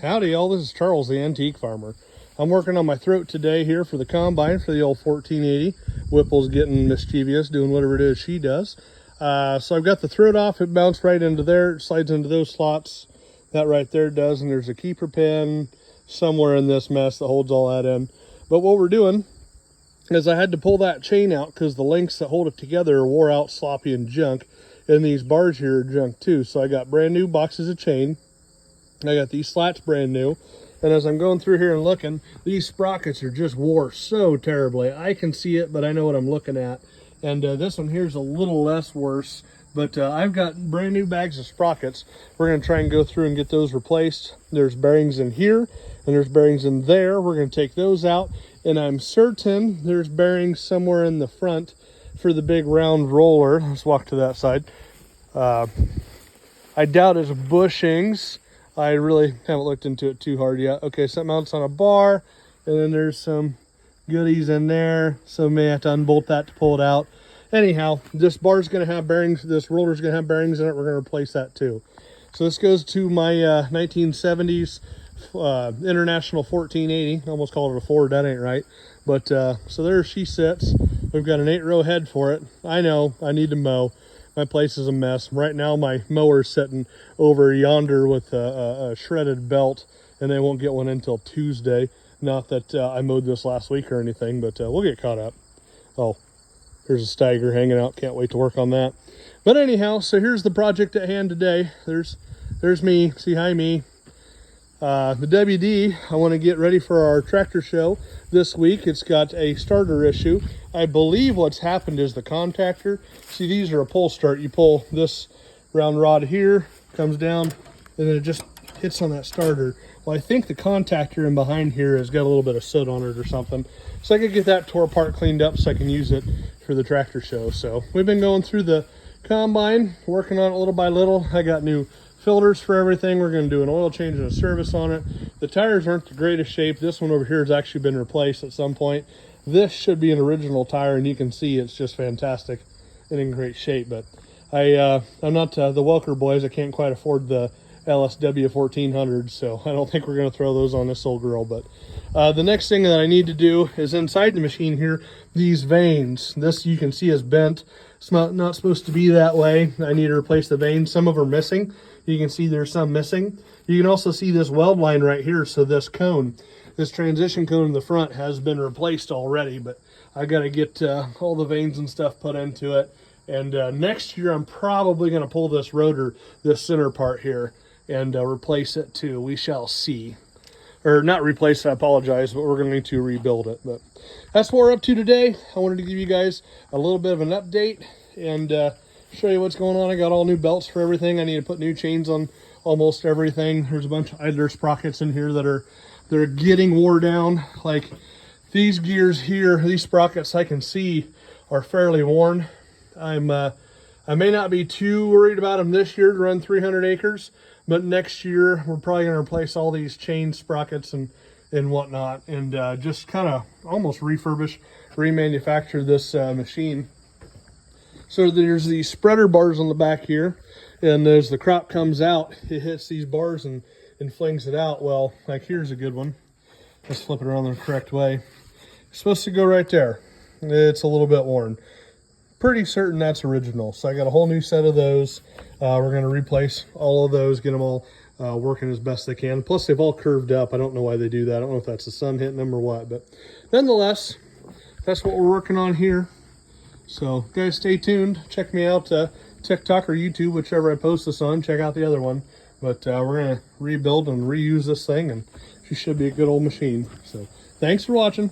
Howdy all, this is Charles the Antique Farmer. I'm working on my throat today here for the combine for the old 1480. Whipple's getting mischievous, doing whatever it is she does. So I've got the throat off, it bounced right into there, it slides into those slots. That right there does, and there's a keeper pin somewhere in this mess that holds all that in. But what we're doing is I had to pull that chain out because the links that hold it together are wore out, sloppy, and junk. And these bars here are junk too. So I got brand new boxes of chain. I got these slats brand new, and as I'm going through here and looking, these sprockets are just wore so terribly. I can see it, but I know what I'm looking at. And this one here is a little less worse, but I've got brand new bags of sprockets. We're going to try and go through and get those replaced. There's bearings in here, and there's bearings in there. We're going to take those out, and I'm certain there's bearings somewhere in the front for the big round roller. Let's walk to that side. I doubt it's bushings. I really haven't looked into it too hard yet. Okay, something else on a bar, and then there's some goodies in there, so may have to unbolt that to pull it out. Anyhow, this bar's going to have bearings, this roller's going to have bearings in it. We're going to replace that too. So this goes to my 1970s International 1480. Almost called it a Ford, that ain't right. But so there she sits. We've got an 8-row head for it. I know, I need to mow. My place is a mess. Right now my mower's sitting over yonder with a shredded belt, and they won't get one until Tuesday. Not that I mowed this last week or anything, but we'll get caught up. Oh, here's a Steiger hanging out. Can't wait to work on that. But anyhow, so here's the project at hand today. There's me. See, hi me. The WD, I want to get ready for our tractor show this week. It's got a starter issue. I believe what's happened is the contactor. See, these are a pull start. You pull this round rod here, comes down, and then it just hits on that starter. Well, I think the contactor in behind here has got a little bit of soot on it or something. So I could get that tore apart, cleaned up, so I can use it for the tractor show. So we've been going through the combine, working on it little by little. I got new filters for everything. We're going to do an oil change and a service on it. The tires aren't the greatest shape. This one over here has actually been replaced at some point. This should be an original tire, and you can see it's just fantastic and in great shape. But I'm not the Welker boys. I can't quite afford the LSW 1400, so I don't think we're going to throw those on this old girl. But the next thing that I need to do is inside the machine here, these vanes. This you can see is bent. It's not supposed to be that way. I need to replace the vanes. Some of them are missing. You can see there's some missing. You can also see this weld line right here. So this cone, this transition cone in the front has been replaced already, but I got to get all the vanes and stuff put into it. And next year, I'm probably going to pull this rotor, this center part here, and replace it too. We shall see. Or not replace it, I apologize, but we're going to rebuild it. But that's what we're up to today. I wanted to give you guys a little bit of an update and show you what's going on. I got all new belts for everything. I need to put new chains on almost everything. There's a bunch of idler sprockets in here they're getting wore down. Like these gears here, these sprockets I can see are fairly worn. I may not be too worried about them this year to run 300 acres, but next year we're probably going to replace all these chain sprockets and whatnot, and just kind of almost remanufacture this machine. So there's these spreader bars on the back here, and as the crop comes out, it hits these bars and flings it out. Well, like here's a good one. Let's flip it around the correct way. It's supposed to go right there. It's a little bit worn. Pretty certain that's original. So I got a whole new set of those. We're going to replace all of those, get them all working as best they can. Plus they've all curved up. I don't know why they do that. I don't know if that's the sun hitting them or what, but nonetheless, that's what we're working on here. So guys, stay tuned. Check me out TikTok or YouTube, whichever I post this on. Check out the other one. But we're going to rebuild and reuse this thing, and she should be a good old machine. So thanks for watching.